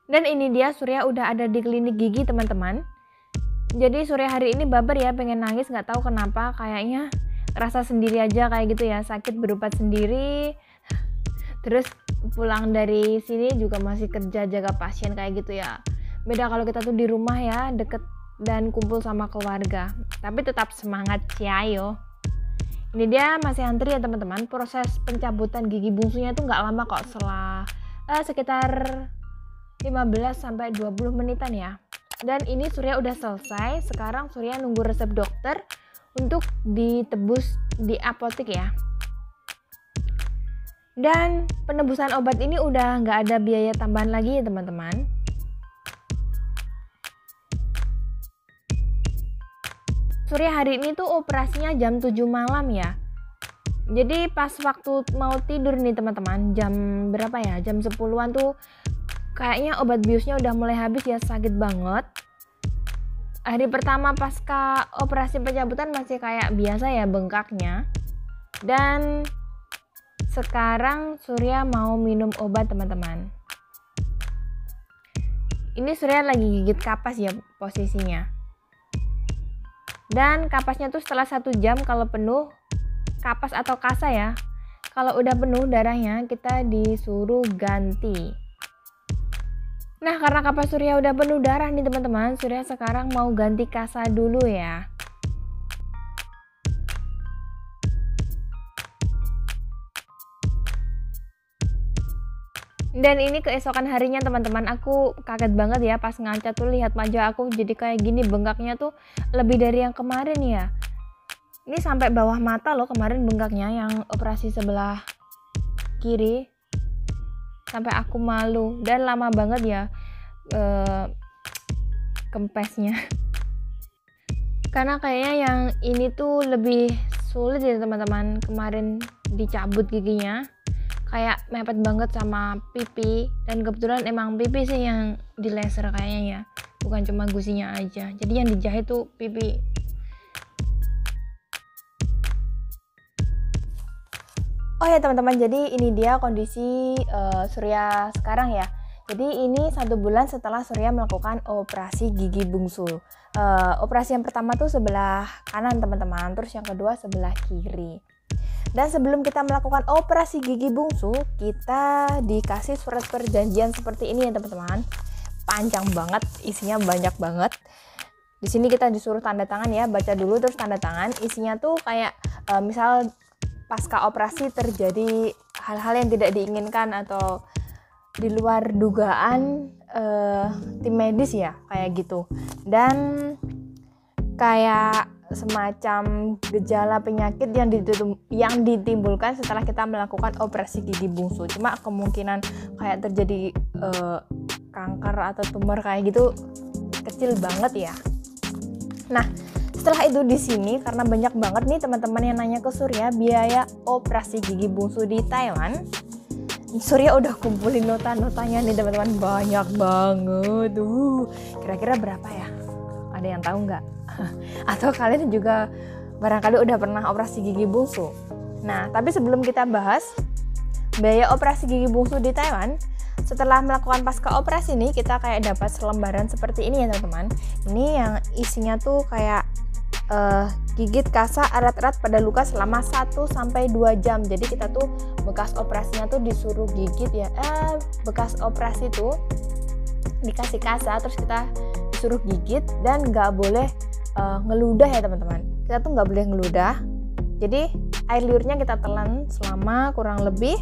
Dan ini dia Surya udah ada di klinik gigi teman-teman. Jadi Surya hari ini baper ya, pengen nangis, nggak tahu kenapa, kayaknya rasa sendiri aja kayak gitu ya, sakit berobat sendiri. Terus pulang dari sini juga masih kerja jaga pasien kayak gitu ya. Beda kalau kita tuh di rumah ya, deket dan kumpul sama keluarga. Tapi tetap semangat ya yo. Ini dia masih antri ya teman-teman. Proses pencabutan gigi bungsunya itu nggak lama kok, sekitar 15-20 menitan ya. Dan ini Surya udah selesai. Sekarang Surya nunggu resep dokter untuk ditebus di apotek ya. Dan penebusan obat ini udah nggak ada biaya tambahan lagi ya teman-teman. Surya hari ini tuh operasinya jam 7 malam ya. Jadi pas waktu mau tidur nih teman-teman, jam berapa ya? Jam 10-an tuh kayaknya obat biusnya udah mulai habis ya, sakit banget. Hari pertama pasca operasi pencabutan masih kayak biasa ya bengkaknya. Dan sekarang Surya mau minum obat teman-teman. Ini Surya lagi gigit kapas ya posisinya. Dan kapasnya tuh setelah 1 jam kalau penuh, kapas atau kasa ya. Kalau udah penuh darahnya kita disuruh ganti. Nah karena kapas Surya udah penuh darah nih teman-teman, Surya sekarang mau ganti kasa dulu ya. Dan ini keesokan harinya teman-teman, aku kaget banget ya pas ngaca tuh lihat wajah aku jadi kayak gini, bengkaknya tuh lebih dari yang kemarin ya. Ini sampai bawah mata loh kemarin bengkaknya yang operasi sebelah kiri. Sampai aku malu dan lama banget ya kempesnya. Karena kayaknya yang ini tuh lebih sulit ya teman-teman. Kemarin dicabut giginya kayak mepet banget sama pipi, dan kebetulan emang pipi sih yang dilaser kayaknya ya, bukan cuma gusinya aja. Jadi yang dijahit tuh pipi. Oh ya teman-teman, jadi ini dia kondisi Surya sekarang ya. Jadi ini 1 bulan setelah Surya melakukan operasi gigi bungsu. Operasi yang pertama tuh sebelah kanan teman-teman, terus yang kedua sebelah kiri. Dan sebelum kita melakukan operasi gigi bungsu, kita dikasih surat perjanjian seperti ini ya teman-teman. Panjang banget, isinya banyak banget. Di sini kita disuruh tanda tangan ya, baca dulu terus tanda tangan. Isinya tuh kayak misal pasca operasi terjadi hal-hal yang tidak diinginkan atau di luar dugaan tim medis ya, kayak gitu. Dan kayak semacam gejala penyakit yang ditimbulkan setelah kita melakukan operasi gigi bungsu. Cuma kemungkinan kayak terjadi kanker atau tumor kayak gitu kecil banget ya. Nah, setelah itu di sini karena banyak banget nih teman-teman yang nanya ke Surya biaya operasi gigi bungsu di Thailand. Surya udah kumpulin nota-notanya nih teman-teman, banyak banget. Kira-kira berapa ya? Ada yang tahu nggak? Atau kalian juga barangkali udah pernah operasi gigi bungsu? Nah, tapi sebelum kita bahas biaya operasi gigi bungsu di Thailand, setelah melakukan pasca operasi nih kita kayak dapat selembaran seperti ini ya teman-teman. Ini yang isinya tuh kayak gigit kasa erat-erat pada luka selama 1-2 jam. Jadi kita tuh bekas operasinya tuh disuruh gigit ya. Bekas operasi tuh dikasih kasa terus kita disuruh gigit dan nggak boleh ngeludah ya teman-teman. Kita tuh nggak boleh ngeludah. Jadi air liurnya kita telan selama kurang lebih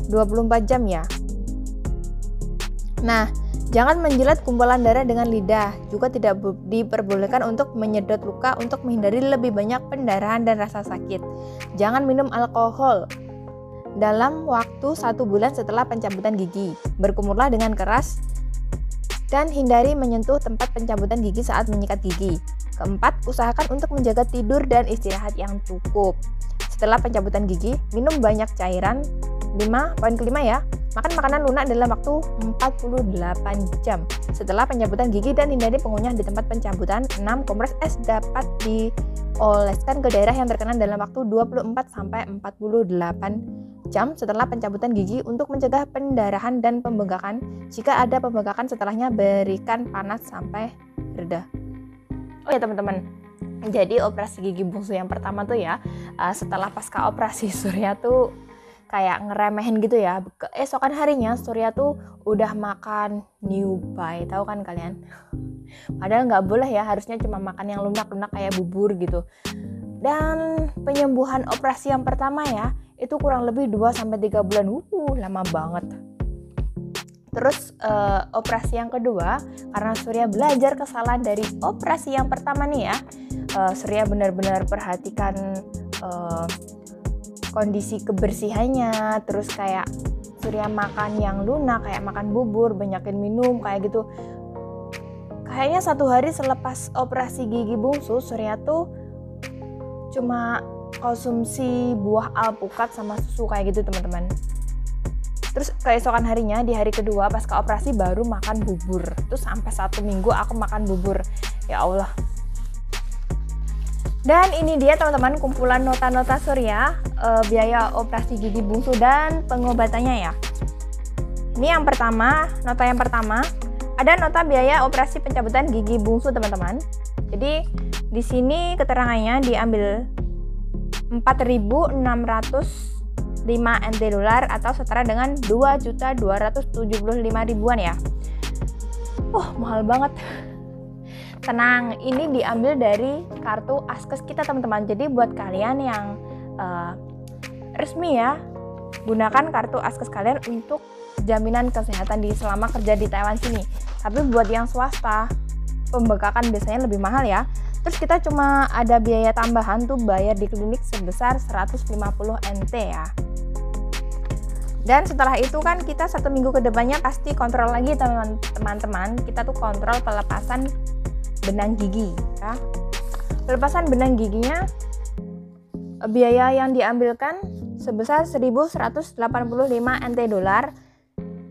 24 jam ya. Nah, jangan menjilat kumpulan darah dengan lidah. Juga tidak diperbolehkan untuk menyedot luka untuk menghindari lebih banyak pendarahan dan rasa sakit. Jangan minum alkohol dalam waktu 1 bulan setelah pencabutan gigi. Berkumurlah dengan keras dan hindari menyentuh tempat pencabutan gigi saat menyikat gigi. Keempat, usahakan untuk menjaga tidur dan istirahat yang cukup. Setelah pencabutan gigi, minum banyak cairan. Poin kelima ya, makan makanan lunak dalam waktu 48 jam setelah pencabutan gigi dan hindari pengunyah di tempat pencabutan. 6. Kompres es dapat dioleskan ke daerah yang terkena dalam waktu 24-48 jam setelah pencabutan gigi untuk mencegah pendarahan dan pembengkakan. Jika ada pembengkakan setelahnya, berikan panas sampai reda. Oh ya teman-teman, jadi operasi gigi bungsu yang pertama tuh ya, setelah pasca operasi Surya tuh kayak ngeremehin gitu ya. Keesokan harinya Surya tuh udah makan Newbie, tahu kan kalian? Padahal nggak boleh ya, harusnya cuma makan yang lunak-lunak kayak bubur gitu. Dan penyembuhan operasi yang pertama ya, itu kurang lebih 2-3 bulan. Lama banget. Terus operasi yang kedua, karena Surya belajar kesalahan dari operasi yang pertama nih ya, Surya benar-benar perhatikan kondisi kebersihannya, terus kayak Surya makan yang lunak, kayak makan bubur, banyakin minum, kayak gitu. Kayaknya 1 hari selepas operasi gigi bungsu, Surya tuh cuma konsumsi buah alpukat sama susu kayak gitu teman-teman. Terus keesokan harinya, di hari kedua pasca operasi baru makan bubur. Terus sampai 1 minggu aku makan bubur. Ya Allah. Dan ini dia teman-teman kumpulan nota-nota Surya, biaya operasi gigi bungsu dan pengobatannya ya. Ini yang pertama, nota yang pertama, ada nota biaya operasi pencabutan gigi bungsu teman-teman. Jadi di sini keterangannya diambil 4.605 NT dolar atau setara dengan 2.275.000-an ya. Mahal banget. Tenang, ini diambil dari kartu Askes kita teman-teman. Jadi buat kalian yang resmi ya, gunakan kartu Askes kalian untuk jaminan kesehatan selama kerja di Taiwan sini. Tapi buat yang swasta, pembengkakan biasanya lebih mahal ya. Terus kita cuma ada biaya tambahan tuh bayar di klinik sebesar 150 NT ya. Dan setelah itu kan kita 1 minggu ke depannya pasti kontrol lagi teman-teman. Kita tuh kontrol pelepasan benang gigi ya. Pelepasan benang giginya, biaya yang diambilkan sebesar 1.185 NT dolar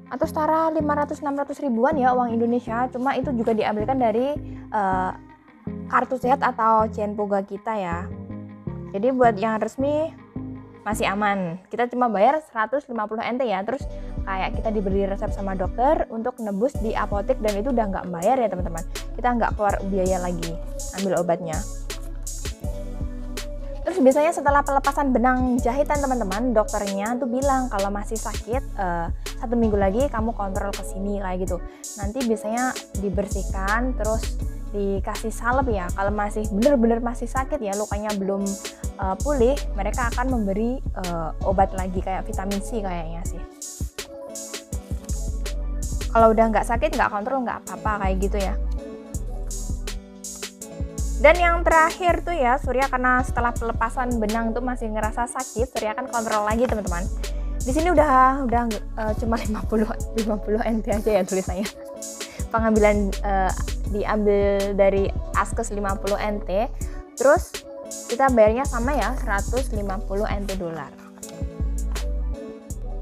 atau setara 500-600 ribuan ya uang Indonesia. Cuma itu juga diambilkan dari kartu sehat atau Cienpoga kita ya. Jadi buat yang resmi masih aman. Kita cuma bayar 150 NT ya. Terus kayak kita diberi resep sama dokter untuk nebus di apotek, dan itu udah nggak bayar ya teman-teman. Kita nggak keluar biaya lagi ambil obatnya. Terus biasanya setelah pelepasan benang jahitan teman-teman, dokternya tuh bilang kalau masih sakit 1 minggu lagi kamu kontrol ke sini kayak gitu. Nanti biasanya dibersihkan terus dikasih salep ya. Kalau masih bener-bener masih sakit ya, lukanya belum pulih, mereka akan memberi obat lagi kayak vitamin C kayaknya sih. Kalau udah nggak sakit, nggak kontrol, nggak apa-apa kayak gitu ya. Dan yang terakhir tuh ya, Surya karena setelah pelepasan benang tuh masih ngerasa sakit, Surya kan kontrol lagi teman-teman. Di sini udah cuma 50 NT aja ya tulisannya. Pengambilan diambil dari Askes 50 NT, terus kita bayarnya sama ya 150 NT dolar.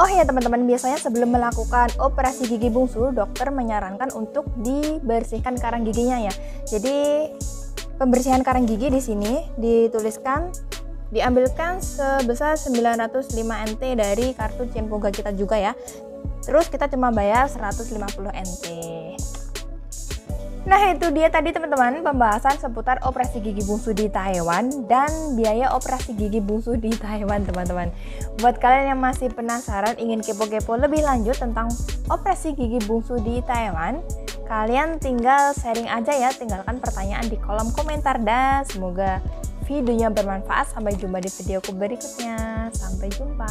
Oh ya teman-teman, biasanya sebelum melakukan operasi gigi bungsu, dokter menyarankan untuk dibersihkan karang giginya ya. Jadi pembersihan karang gigi di sini dituliskan diambilkan sebesar 905 NT dari kartu Cienpoga kita juga ya. Terus kita cuma bayar 150 NT. Nah itu dia tadi teman-teman pembahasan seputar operasi gigi bungsu di Taiwan dan biaya operasi gigi bungsu di Taiwan teman-teman. Buat kalian yang masih penasaran ingin kepo-kepo lebih lanjut tentang operasi gigi bungsu di Taiwan, kalian tinggal sharing aja ya, tinggalkan pertanyaan di kolom komentar, dan semoga videonya bermanfaat. Sampai jumpa di videoku berikutnya. Sampai jumpa.